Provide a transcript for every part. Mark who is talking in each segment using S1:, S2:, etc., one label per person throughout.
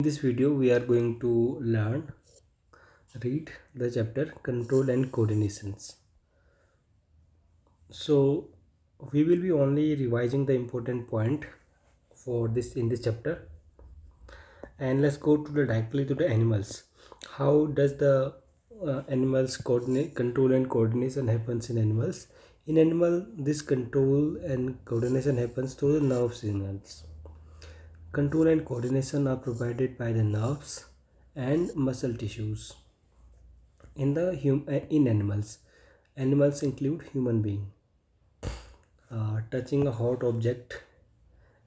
S1: In this video we are going to read the chapter control and coordinations. So we will be only revising the important point for this in this chapter, and let's go to the directly to the animals. How does the animals coordinate control and coordination happens in animals? In animal, this control and coordination happens through the nerve signals. Control and coordination are provided by the nerves and muscle tissues. In animals include human being. Touching a hot object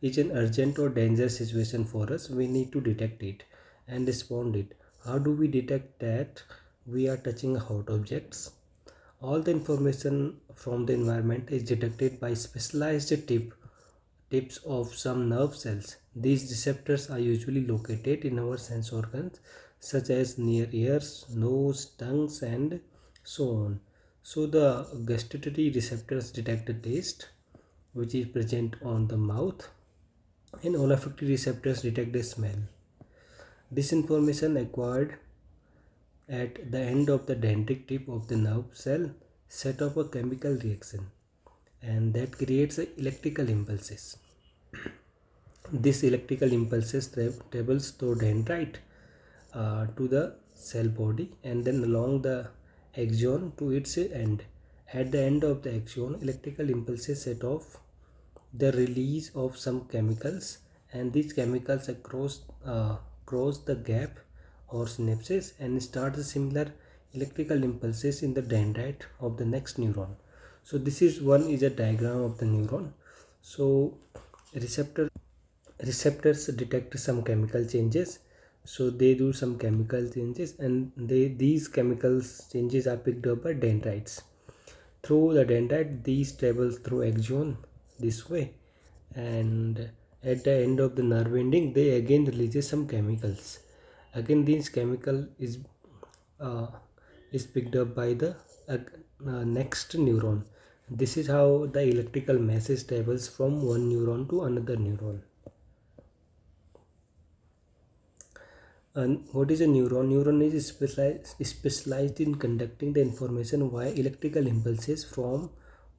S1: is an urgent or dangerous situation for us. We need to detect it and respond it. How do we detect that we are touching hot objects? All the information from the environment is detected by specialized tips of some nerve cells. These receptors are usually located in our sense organs such as near ears, nose, tongues, and so on. So the gustatory receptors detect the taste which is present on the mouth, and olfactory receptors detect the smell. This information acquired at the end of the dendritic tip of the nerve cell set off a chemical reaction, and that creates electrical impulses. This electrical impulses travels through dendrite to the cell body and then along the axon to its end. At the end of the axon, electrical impulses set off the release of some chemicals, and these chemicals cross the gap or synapses and start the similar electrical impulses in the dendrite of the next neuron. So this is a diagram of the neuron. So receptor receptors detect some chemical changes, so they do some chemical changes, and these chemicals changes are picked up by dendrites. Through the dendrite, these travels through axon this way, and at the end of the nerve ending they again releases some chemicals. Again these chemical uh, is picked up by the next neuron. This is how the electrical message travels from one neuron to another neuron. And what is a neuron? Neuron is specialized in conducting the information via electrical impulses from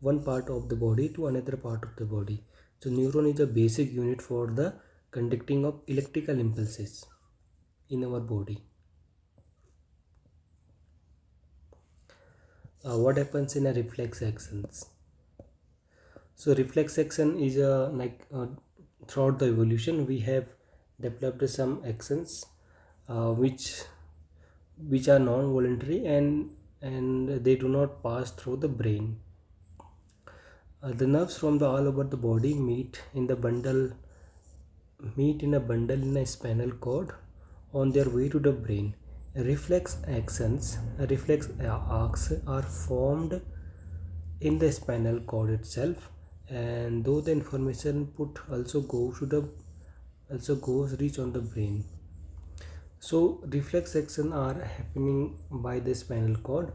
S1: one part of the body to another part of the body. So neuron is a basic unit for the conducting of electrical impulses in our body. What happens in a reflex actions? So reflex action is throughout the evolution we have developed some actions which are non-voluntary, and they do not pass through the brain. The nerves from the all over the body meet in a bundle in a spinal cord on their way to the brain. Reflex arcs are formed in the spinal cord itself, and though the information put also goes reach on the brain. So reflex action are happening by the spinal cord.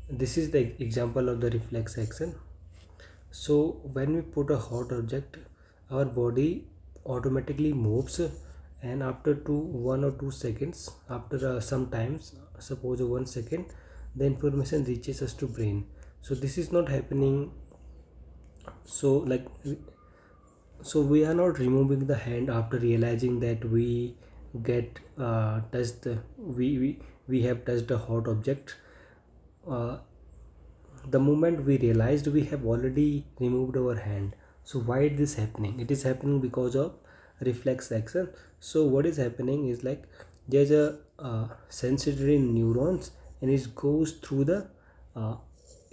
S1: This is the example of the reflex action. So when we put a hot object, our body automatically moves, and after 1 or 2 seconds, after sometimes suppose 1 second, the information reaches us to brain. So this is not happening. So we are not removing the hand after realizing that we get touched we have touched a hot object. uh, the moment we realized, we have already removed our hand. So why is this happening? It is happening because of reflex action. So what is happening is like there's a sensory neurons, and it goes through the uh,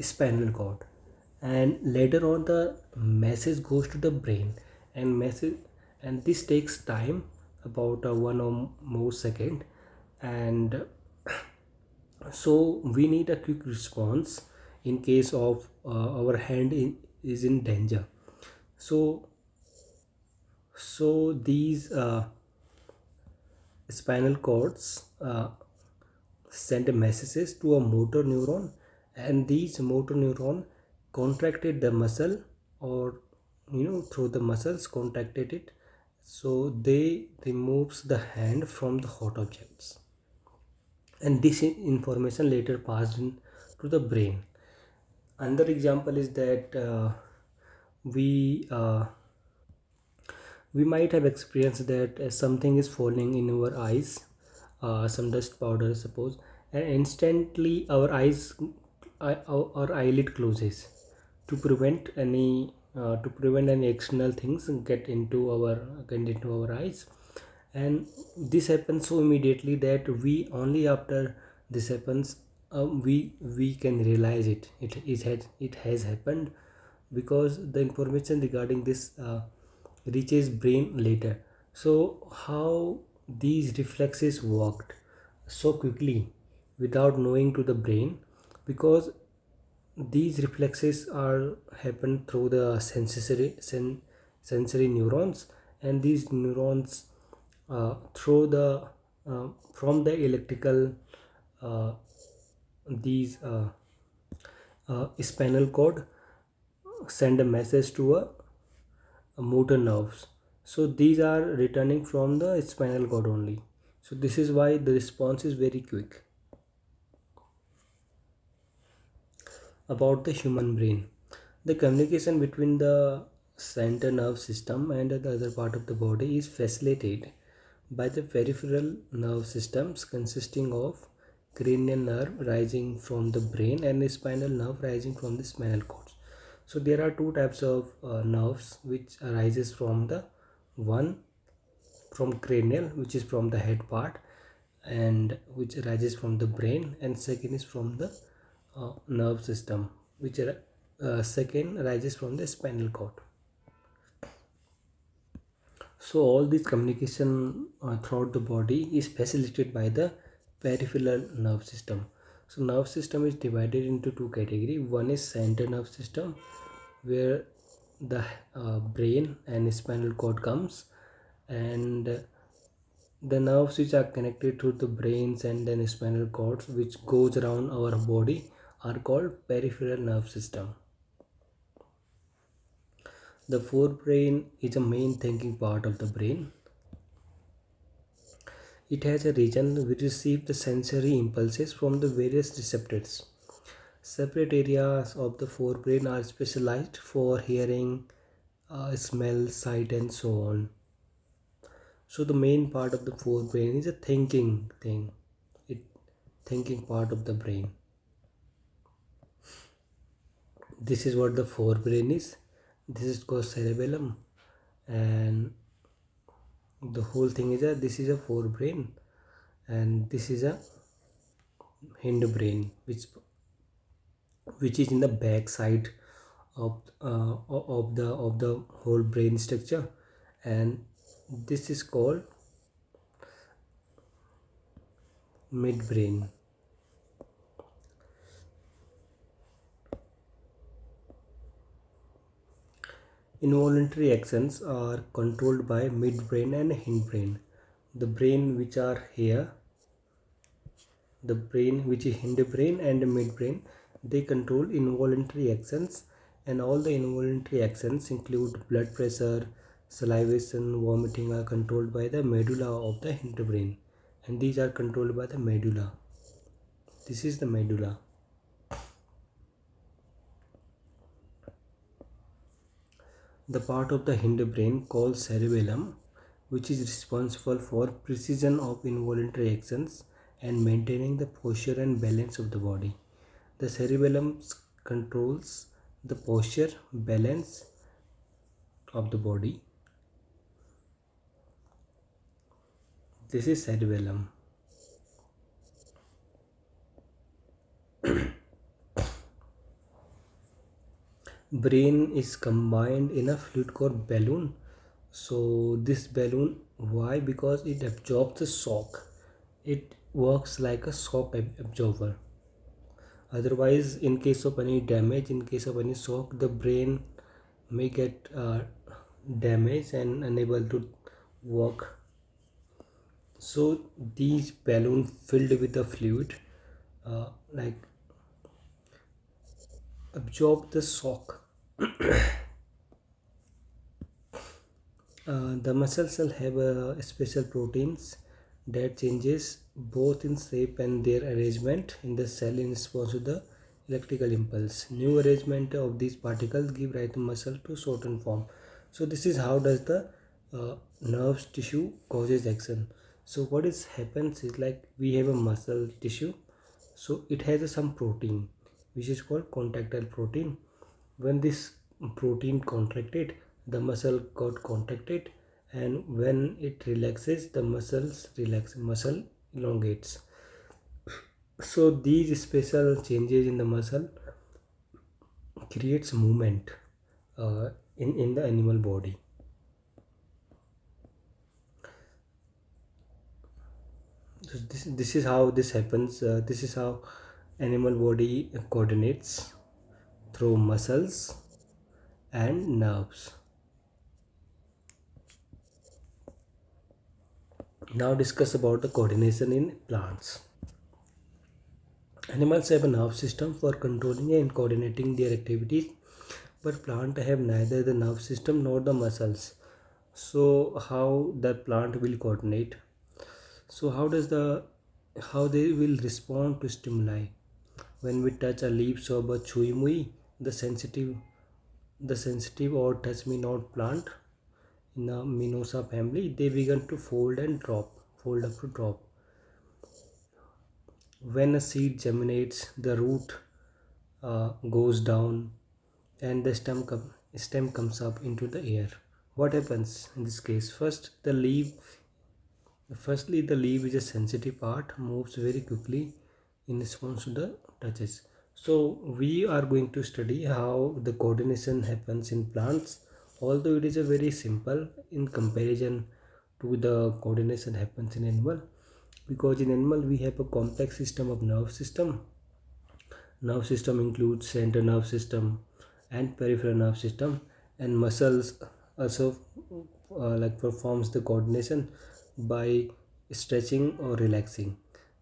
S1: spinal cord, and later on the message goes to the brain, and this takes time about 1 or more second, and so we need a quick response in case of our is in danger. So so these spinal cords send messages to a motor neuron, and these motor neuron contracted the muscle, or through the muscles contracted it, So they removes the hand from the hot objects, and this information later passed in to the brain. Another example is that we we might have experienced that something is falling in our eyes, some dust powder suppose, and instantly our our eyelid closes to prevent any external things get into our eyes. And this happens so immediately that we only after this happens, we can realize it has happened, because the information regarding this reaches brain later. So how these reflexes worked so quickly without knowing to the brain, because these reflexes are happen through the sensory neurons, and these neurons through the from the electrical uh, these spinal cord send a message to a motor nerves. So these are returning from the spinal cord only. So this is why the response is very quick. About the human brain, the communication between the center nerve system and the other part of the body is facilitated by the peripheral nerve systems consisting of cranial nerve rising from the brain and the spinal nerve rising from the spinal cord. So there are two types of nerves which arises from the one from cranial, which is from the head part and which arises from the brain, and second is from the nerve system, which second arises from the spinal cord. So all this communication throughout the body is facilitated by the peripheral nerve system. So nerve system is divided into two categories. One is center nerve system, where the brain and spinal cord comes, and the nerves which are connected to the brains and then spinal cords which goes around our body are called peripheral nerve system. The forebrain is a main thinking part of the brain. It has a region which receives the sensory impulses from the various receptors. Separate areas of the forebrain are specialized for hearing, smell, sight, and so on. So the main part of the forebrain is a thinking thing. It thinking part of the brain. This is what the forebrain is. This is called cerebellum, and the whole thing is a this is a forebrain, and this is a hindbrain, which is in the back side of the whole brain structure, and this is called midbrain. Involuntary actions are controlled by midbrain and hindbrain. The brain which are here, the brain which is hindbrain and midbrain, they control involuntary actions, and all the involuntary actions include blood pressure, salivation, vomiting are controlled by the medulla of the hindbrain, and these are controlled by the medulla. This is the medulla. The part of the hindbrain called cerebellum, which is responsible for precision of involuntary actions and maintaining the posture and balance of the body. The cerebellum controls the posture, balance of the body. This is cerebellum. Brain is combined in a fluid called balloon. So this balloon, why? Because it absorbs the shock. It works like a shock absorber. Otherwise, in case of any damage, in case of any shock, the brain may get damaged and unable to work. So these balloons filled with the fluid like absorb the shock The muscle cell have special proteins that changes both in shape and their arrangement in the cell in response to the electrical impulse. New arrangement of these particles give rise to muscle to certain form. So this is how does the nerves tissue causes action. So what is happens is like we have a muscle tissue, so it has some protein which is called contractile protein. When this protein contracted, the muscle got contracted, and when it relaxes, the muscle elongates. So these special changes in the muscle creates movement in the animal body. So this is how this happens. This is how animal body coordinates through muscles and nerves. Now discuss about the coordination in plants. Animals have a nerve system for controlling and coordinating their activities, but plants have neither the nerve system nor the muscles. So how the plant will coordinate? So how they will respond to stimuli? When we touch a leaf of a chui mui, the sensitive or touch me not plant in the Mimosa family, they begin to fold up to drop. When a seed germinates, the root goes down and the stem comes up into the air. What happens in this case? Firstly, the leaf is a sensitive part, moves very quickly in response to the touches. So we are going to study how the coordination happens in plants, although it is a very simple in comparison to the coordination happens in animal, because in animal we have a complex system of nerve system. Nerve system includes central nerve system and peripheral nerve system, and muscles also like performs the coordination by stretching or relaxing.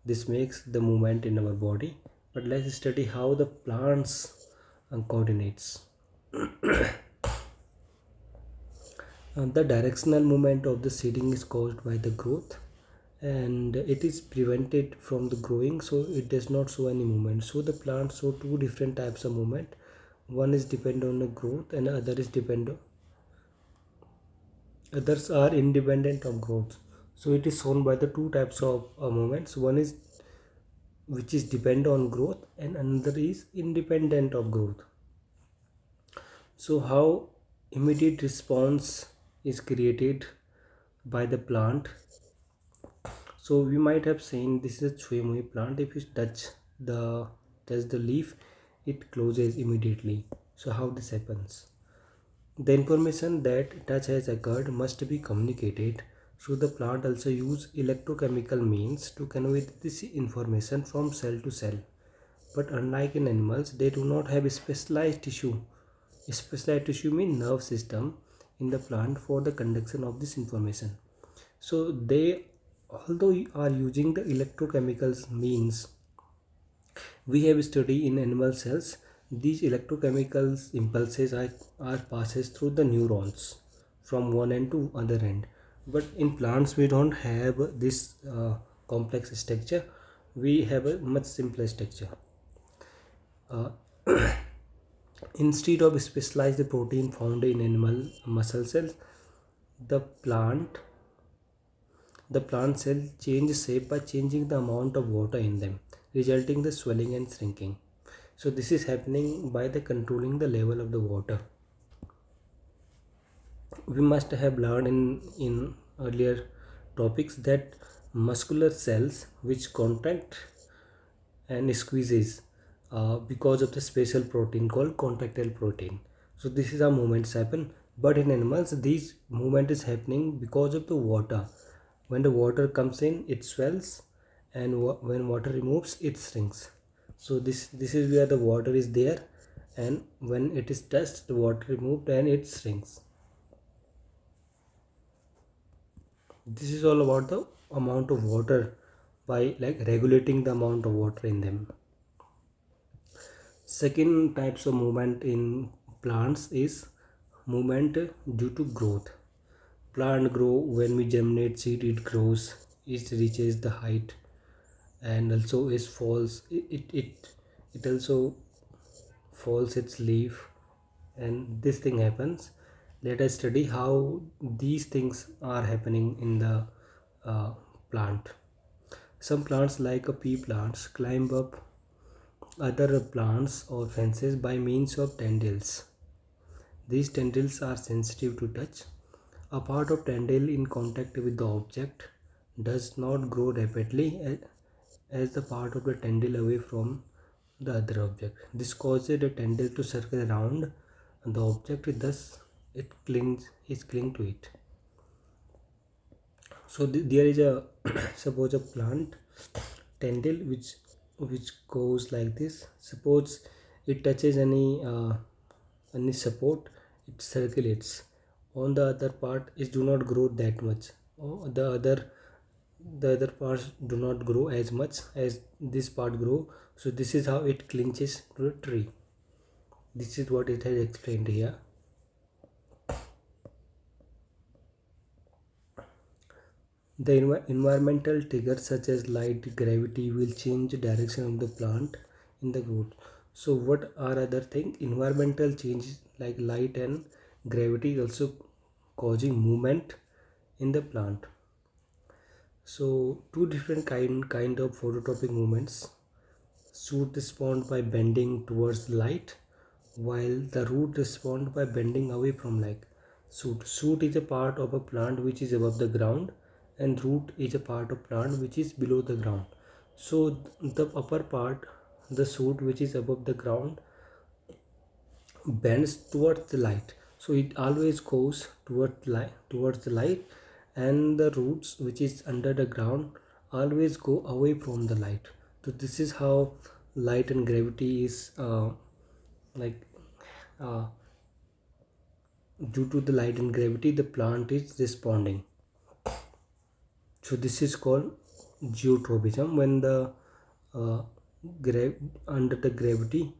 S1: This makes the movement in our body. But let's study how the plants coordinates. The directional movement of the seeding is caused by the growth, and it is prevented from the growing, so it does not show any movement. So the plants show two different types of movement. One is depend on the growth and others are independent of growth. So it is shown by the two types of movements. One is which is depend on growth and another is independent of growth. So how immediate response is created by the plant. So we might have seen this is a Chuemui plant. If you the touch the leaf, it closes immediately. So how this happens? The information that touch has occurred must be communicated. So the plant also use electrochemical means to convey this information from cell to cell. But unlike in animals, they do not have specialized tissue. Specialized tissue means nerve system in the plant for the conduction of this information. So they, although are using the electrochemicals means, we have studied in animal cells, these electrochemicals impulses are passes through the neurons from one end to other end. But in plants we don't have this complex structure. We have a much simpler structure. Uh, Instead of specialized protein found in animal muscle cells, the plant the plant cell change shape by changing the amount of water in them, resulting the swelling and shrinking. So this is happening by the controlling the level of the water. We must have learned in earlier topics that muscular cells which contract and squeezes because of the special protein called contractile protein. So this is how movements happen. But in animals, these movement is happening because of the water. When the water comes in, it swells, and when water removes, it shrinks. So this is where the water is there, and when it is touched, the water removed and it shrinks. This is all about the amount of water by like regulating the amount of water in them. Second types of movement in plants is movement due to growth. Plant grow when we germinate seed, it grows, it reaches the height, and also it falls, it also falls its leaf, and this thing happens. Let us study how these things are happening in the uh, plant. Some plants like a pea plants climb up other plants or fences by means of tendrils. These tendrils are sensitive to touch. A part of tendril in contact with the object does not grow rapidly as the part of the tendril away from the other object. This causes the tendril to circle around the object, thus it cling to it. So there is a suppose a plant tendril which goes like this. Suppose it touches any support, it circulates. On the other part, it do not grow that much. The other parts do not grow as much as this part grow. So this is how it clinches to a tree. This is what it has explained here. The environmental triggers such as light, gravity will change the direction of the plant in the growth. So what are other things? Environmental changes like light and gravity also causing movement in the plant. So two different kind of phototropic movements. Shoot respond by bending towards light, while the root respond by bending away from light. Shoot is a part of a plant which is above the ground, and root is a part of plant which is below the ground. So the upper part, the shoot which is above the ground, bends towards the light. So it always goes towards the light, and the roots which is under the ground always go away from the light. So this is how light and gravity is like uh, due to the light and gravity the plant is responding. So this is called geotropism. When the uh, under the gravity,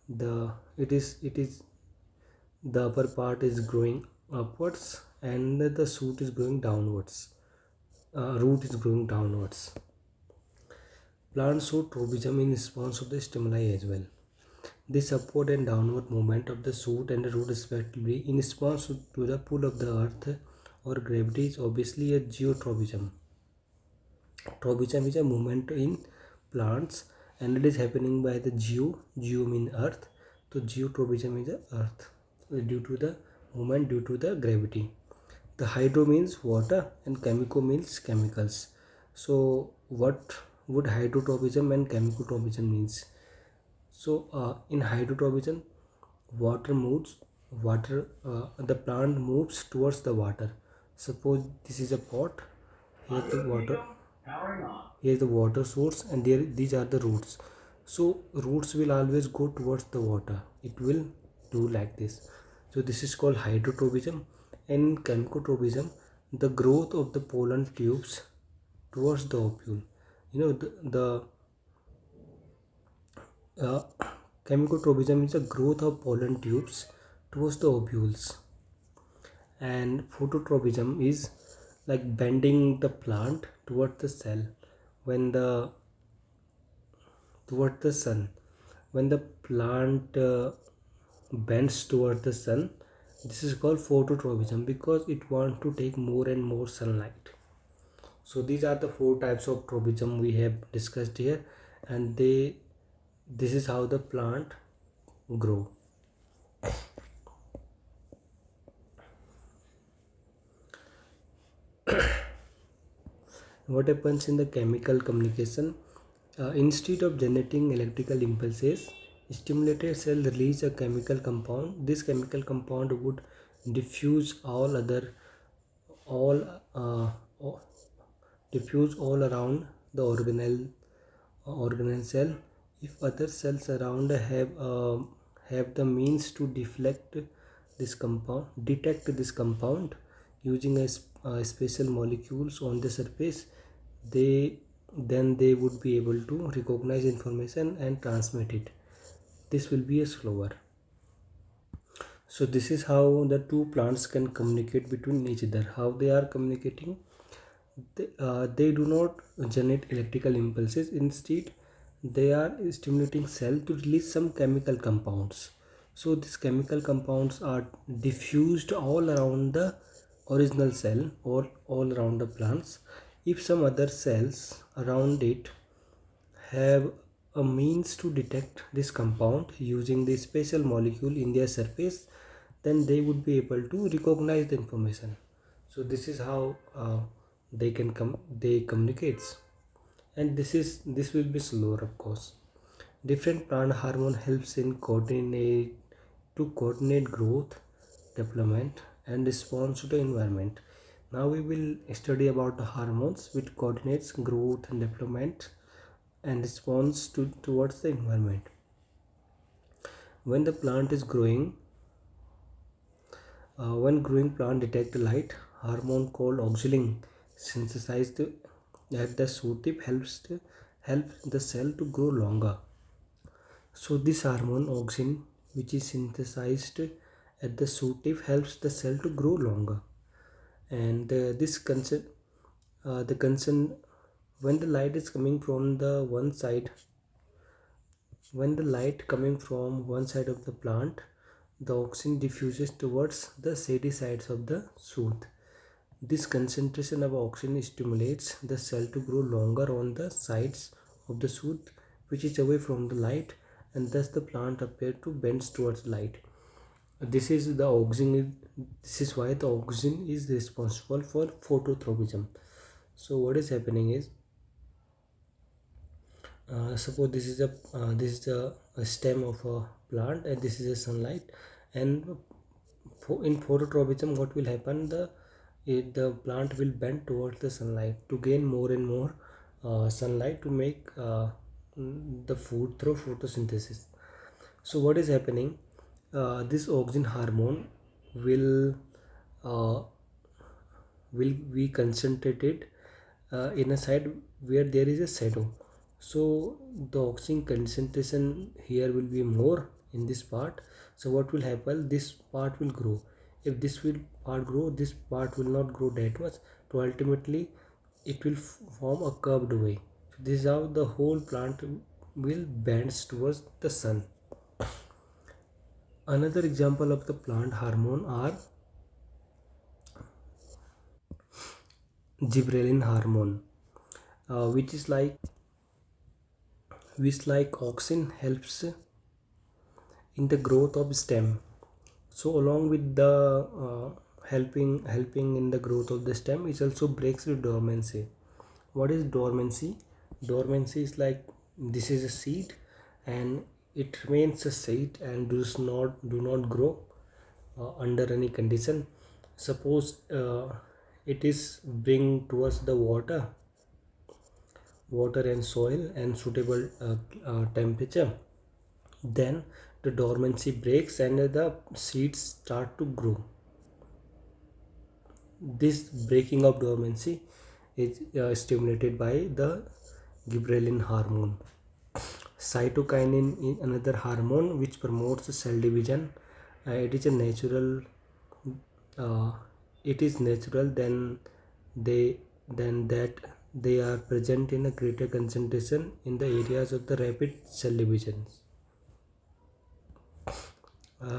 S1: it is the upper part is growing upwards and the shoot is growing downwards, root is growing downwards. Plants show tropism in response to the stimuli as well. This upward and downward movement of the shoot and the root respectively in response to the pull of the earth or gravity is obviously a geotropism. Tropism is a movement in plants, and it is happening by the geo mean earth. So geotropism is the earth due to the movement due to the gravity. The hydro means water and chemical means chemicals. So what would hydrotropism and chemicotropism means? So in hydrotropism, the plant moves towards the water. Suppose this is a pot, here the water, here is the water source, and these are the roots. So roots will always go towards the water, it will do like this. So this is called hydrotropism. And chemicotropism, the growth of the pollen tubes towards the ovule. The uh, chemicotropism is the growth of pollen tubes towards the ovules. And phototropism is like bending the plant towards the cell when the towards the sun. When the plant bends towards the sun, this is called phototropism because it wants to take more and more sunlight. So these are the four types of tropism we have discussed here, and this is how the plant grow. What happens in the chemical communication? Instead of generating electrical impulses, stimulated cell release a chemical compound. This chemical compound would diffuse all uh, diffuse all around the organelle cell. If other cells around have the means to detect this compound using special molecules on the surface, they would be able to recognize information and transmit it. This will be a slower. So this is how the two plants can communicate between each other. How they are communicating? They do not generate electrical impulses. Instead, they are stimulating cell to release some chemical compounds. So these chemical compounds are diffused all around the original cell or all around the plants. If some other cells around it have a means to detect this compound using the special molecule in their surface, then they would be able to recognize the information. So this is how they communicates. And this will be slower, of course. Different plant hormone helps in coordinate growth, development, and response to the environment. Now we will study about the hormones which coordinates growth and development and response towards the environment. When the plant is growing, when growing plant detect light, hormone called auxilin synthesized at the shoot tip help the cell to grow longer. So this hormone auxin, which is synthesized at the shoot tip, helps the cell to grow longer. And this concern, the concern, when the light is coming from the one side, when the light coming from one side of the plant, the auxin diffuses towards the shady sides of the shoot. This concentration of auxin stimulates the cell to grow longer on the sides of the shoot, which is away from the light, and thus the plant appears to bend towards light. This is the auxin. This is why the auxin is responsible for phototropism. So what is happening is, suppose a stem of a plant, and this is a sunlight, and in phototropism, what will happen? The plant will bend towards the sunlight to gain more and more sunlight to make the food through photosynthesis. So what is happening? This auxin hormone will uh, will be concentrated in a side where there is a shadow. So the oxygen concentration here will be more in this part. So what will happen? This part will grow. If this will part grow, this part will not grow that much. So ultimately, it will form a curved way. So this is how the whole plant will bends towards the sun. Another example of the plant hormone are gibberellin hormone, which is like auxin helps in the growth of stem. So along with the helping in the growth of the stem, it also breaks the dormancy. What is dormancy? Dormancy is like, this is a seed and it remains a seed and do not grow under any condition. Suppose it is bring towards the water and soil and suitable temperature, then the dormancy breaks and the seeds start to grow. This breaking of dormancy is stimulated by the gibberellin hormone. Cytokinin is another hormone which promotes cell division. It is a natural uh, it is natural they then that they are present in a greater concentration in the areas of the rapid cell divisions,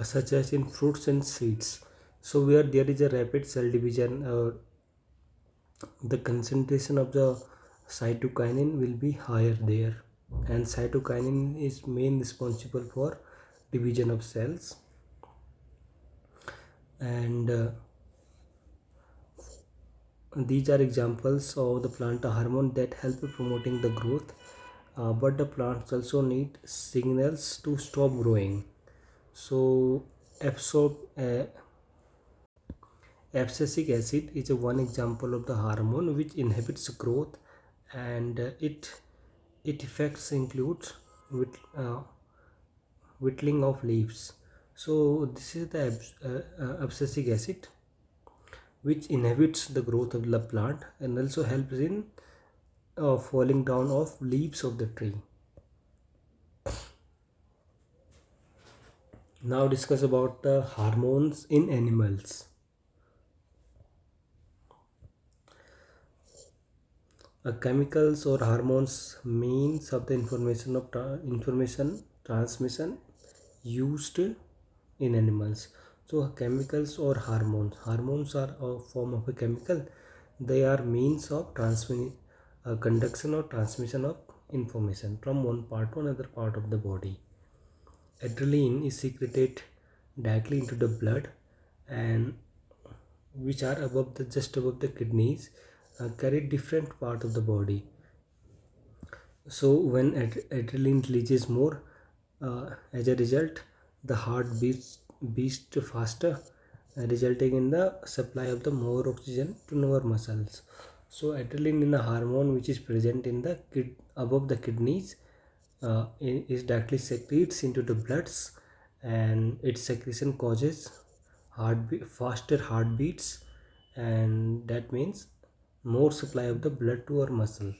S1: such as in fruits and seeds. So where there is a rapid cell division, the concentration of the cytokinin will be higher there, and cytokinin is main responsible for division of cells. And these are examples of the plant hormone that help promoting the growth, but the plants also need signals to stop growing. So absorb abscisic acid is a one example of the hormone which inhibits growth, and it effects includes whittling of leaves. So this is the abscisic acid which inhibits the growth of the plant and also helps in falling down of leaves of the tree. Now discuss about the hormones in animals. Chemicals or hormones means of the information transmission used in animals. So chemicals or hormones are a form of a chemical. They are means of conduction or transmission of information from one part to another part of the body. Adrenaline is secreted directly into the blood, and which are just above the kidneys, carry different part of the body. So when adrenaline releases more, as a result the heart beats faster, resulting in the supply of the more oxygen to our muscles. So adrenaline is a hormone which is present in the above the kidneys, is directly secretes into the bloods, and its secretion causes faster heartbeats, and that means more supply of the blood to our muscle.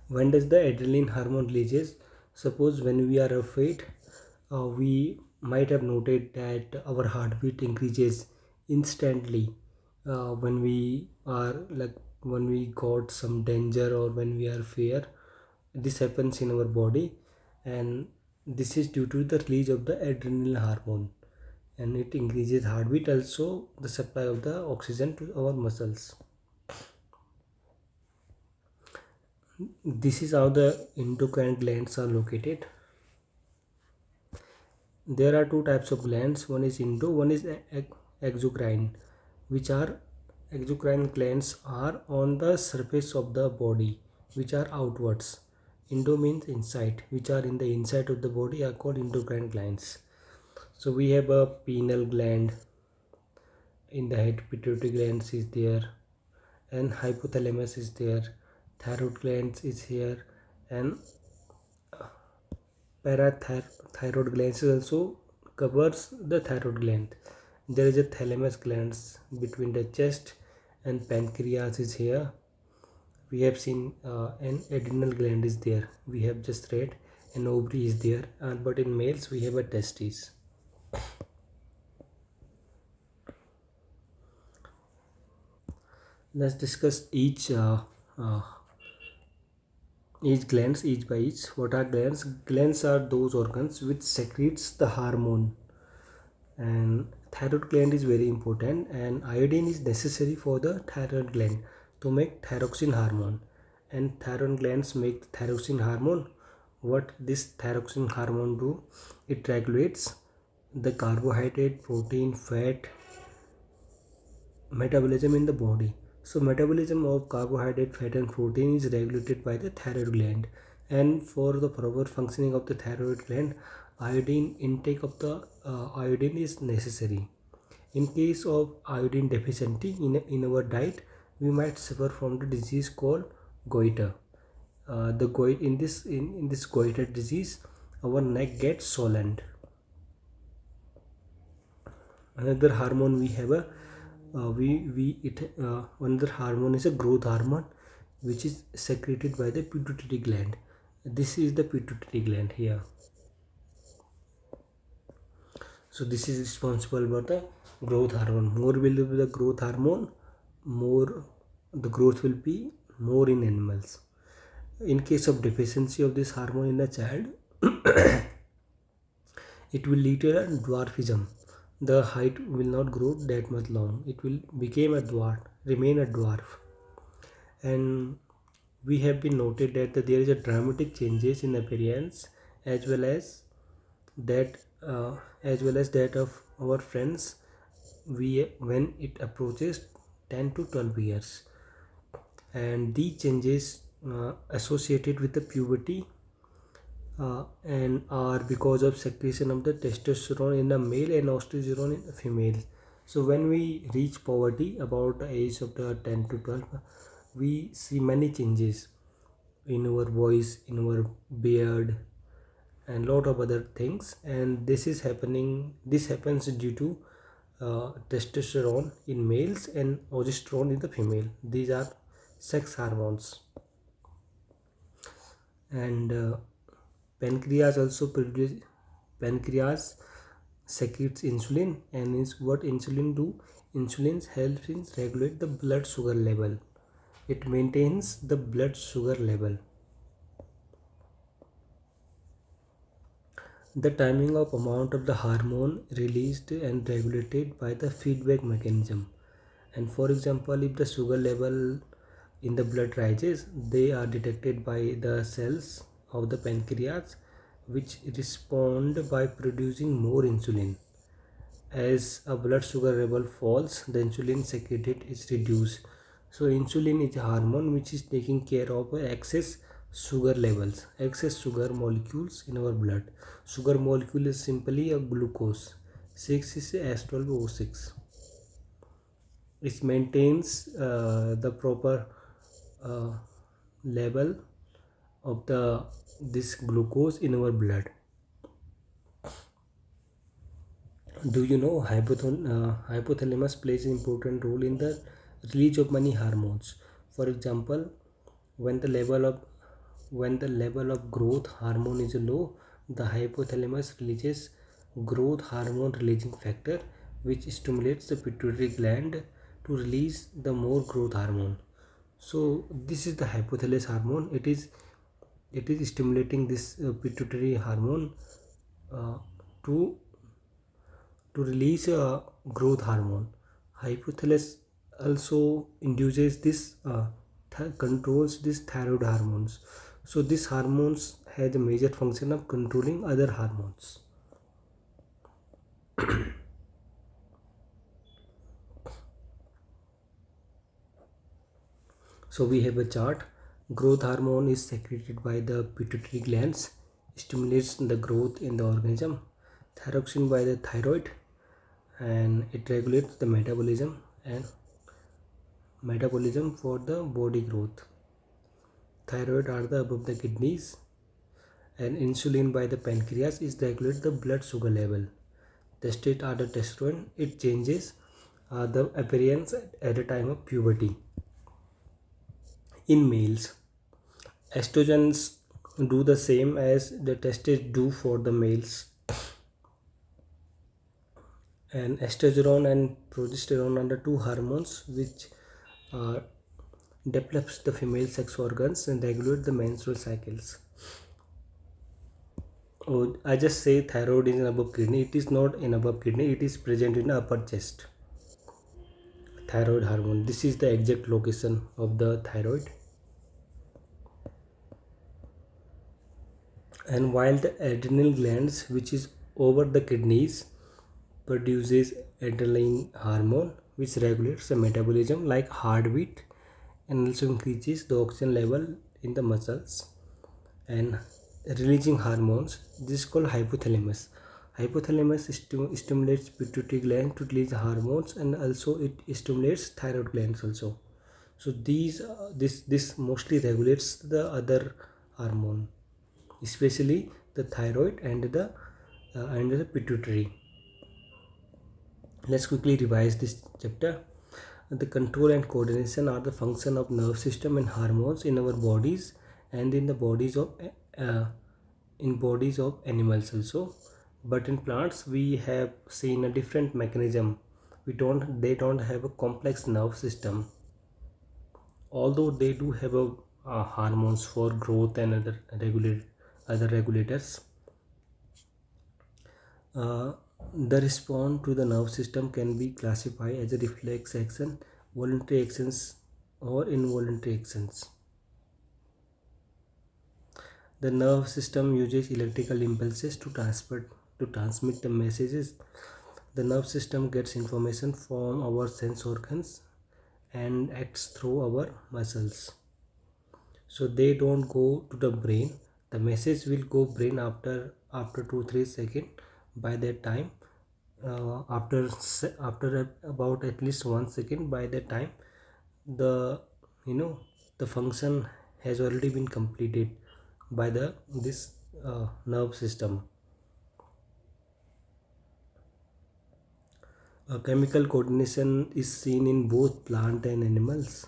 S1: When does the adrenaline hormone releases? Suppose when we are afraid, we might have noted that our heartbeat increases instantly. When we are like when we got some danger or when we are fear, this happens in our body, and this is due to the release of the adrenaline hormone, and it increases heartbeat, also the supply of the oxygen to our muscles. This is how the endocrine glands are located. There are two types of glands. One is one is exocrine, which are exocrine glands are on the surface of the body, which are outwards. Endo means inside, which are in the inside of the body are called endocrine glands. So we have a pineal gland in the head, pituitary glands is there, and hypothalamus is there, thyroid glands is here, and parathyroid glands also covers the thyroid gland. There is a thalamus glands between the chest, and pancreas is here. We have seen an adrenal gland is there. We have just read an ovary is there, but in males we have a testes. Let's discuss uh, each glands each by each. What are glands? Glands are those organs which secretes the hormone, and thyroid gland is very important, and iodine is necessary for the thyroid gland to make thyroxine hormone, and thyroid glands make thyroxine hormone. What this thyroxine hormone do? It regulates the carbohydrate, protein, fat metabolism in the body. So metabolism of carbohydrate, fat and protein is regulated by the thyroid gland, and for the proper functioning of the thyroid gland, iodine intake of the iodine is necessary. In case of iodine deficiency in our diet, we might suffer from the disease called goiter. The goit in this goiter disease, our neck gets swollen. Another hormone we have a we it another hormone is a growth hormone, which is secreted by the pituitary gland. This is the pituitary gland here. So this is responsible for the growth hormone. More will be the growth hormone, more the growth will be more in animals. In case of deficiency of this hormone in a child, it will lead to a dwarfism. The height will not grow that much long. It will become a dwarf, remain a dwarf. And we have been noted that there is a dramatic changes in appearance, as well as that of our friends, we when it approaches 10 to 12 years, and these changes associated with the puberty, and are because of secretion of the testosterone in the male and estrogen in the female. So when we reach puberty about the age of the 10 to 12, we see many changes in our voice, in our beard, and lot of other things, and this happens due to testosterone in males and progesterone in the female. These are sex hormones. And Pancreas also produce pancreas secretes insulin, and is what insulin do. Insulin helps in regulate the blood sugar level. It maintains the blood sugar level. The timing of amount of the hormone released and regulated by the feedback mechanism. And for example, if the sugar level in the blood rises, they are detected by the cells of the pancreas, which respond by producing more insulin. As a blood sugar level falls, the insulin secreted is reduced. So insulin is a hormone which is taking care of excess sugar levels, excess sugar molecules in our blood. Sugar molecule is simply a glucose. 6 is S12O6. It maintains the proper uh, level of the this glucose in our blood. Do you know hypothalamus plays an important role in the release of many hormones? For example, when the level of growth hormone is low, the hypothalamus releases growth hormone releasing factor, which stimulates the pituitary gland to release the more growth hormone. So this is the hypothalamus hormone. It is stimulating this pituitary hormone uh, to release growth hormone. Hypothalamus also induces this controls this thyroid hormones. So this hormones has a major function of controlling other hormones. So we have a chart. Growth hormone is secreted by the pituitary glands, stimulates the growth in the organism. Thyroxine by the thyroid, and it regulates the metabolism for the body growth. Thyroid are the above the kidneys, and insulin by the pancreas is regulate the blood sugar level. Testate are the testosterone. It changes the appearance at the time of puberty. In males, estrogens do the same as the testes do for the males, and estrogen and progesterone are the two hormones which uh, develops the female sex organs and regulate the menstrual cycles. Oh, I just say thyroid is in above kidney. It is not in above kidney. It is present in the upper chest. Thyroid hormone. This is the exact location of the thyroid. And while the adrenal glands, which is over the kidneys, produces adrenaline hormone, which regulates the metabolism like heartbeat, and also increases the oxygen level in the muscles, and releasing hormones. This is called hypothalamus. Hypothalamus stimulates pituitary gland to release hormones, and also it stimulates thyroid glands also. So this mostly regulates the other hormone, especially the thyroid and the pituitary. Let's quickly revise this chapter. The control and coordination are the function of nerve system and hormones in our bodies and in the uh, bodies of animals also. But in plants we have seen a different mechanism. They don't have a complex nerve system, although they do have hormones for growth and other regulators. Uh, the response to the nerve system can be classified as a reflex action, voluntary actions, or involuntary actions. The nerve system uses electrical impulses to transmit the messages. The nerve system gets information from our sense organs and acts through our muscles. So they don't go to the brain. The message will go brain after 2-3 seconds. By that time, after about at least 1 second, by that time the the function has already been completed by this nerve system. Chemical coordination is seen in both plant and animals,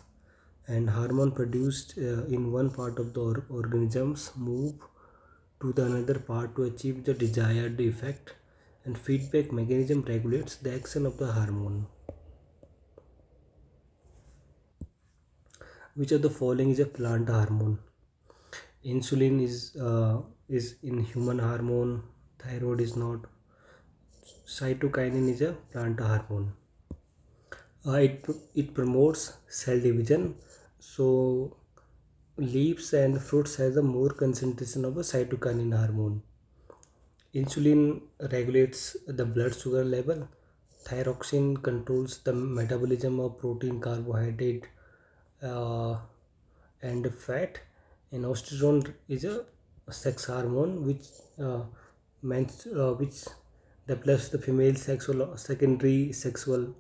S1: and hormone produced in one part of the organisms move to the another part to achieve the desired effect, and feedback mechanism regulates the action of the hormone. Which of the following is a plant hormone? Insulin is in human hormone. Thyroid is not. Cytokinin is a plant hormone. It promotes cell division. So leaves and fruits has a more concentration of a cytokinin hormone. Insulin regulates the blood sugar level. Thyroxine controls the metabolism of protein, carbohydrate, uh, and fat. And estrogen is a sex hormone which develops the female sexual secondary sexual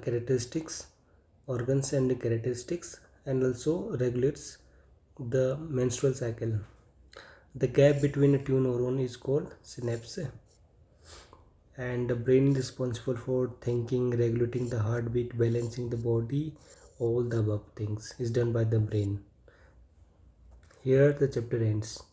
S1: characteristics organs and characteristics, and also regulates the menstrual cycle. The gap between a two neuron is called synapse, and the brain is responsible for thinking, regulating the heartbeat, balancing the body. All the above things is done by the brain. Here the chapter ends.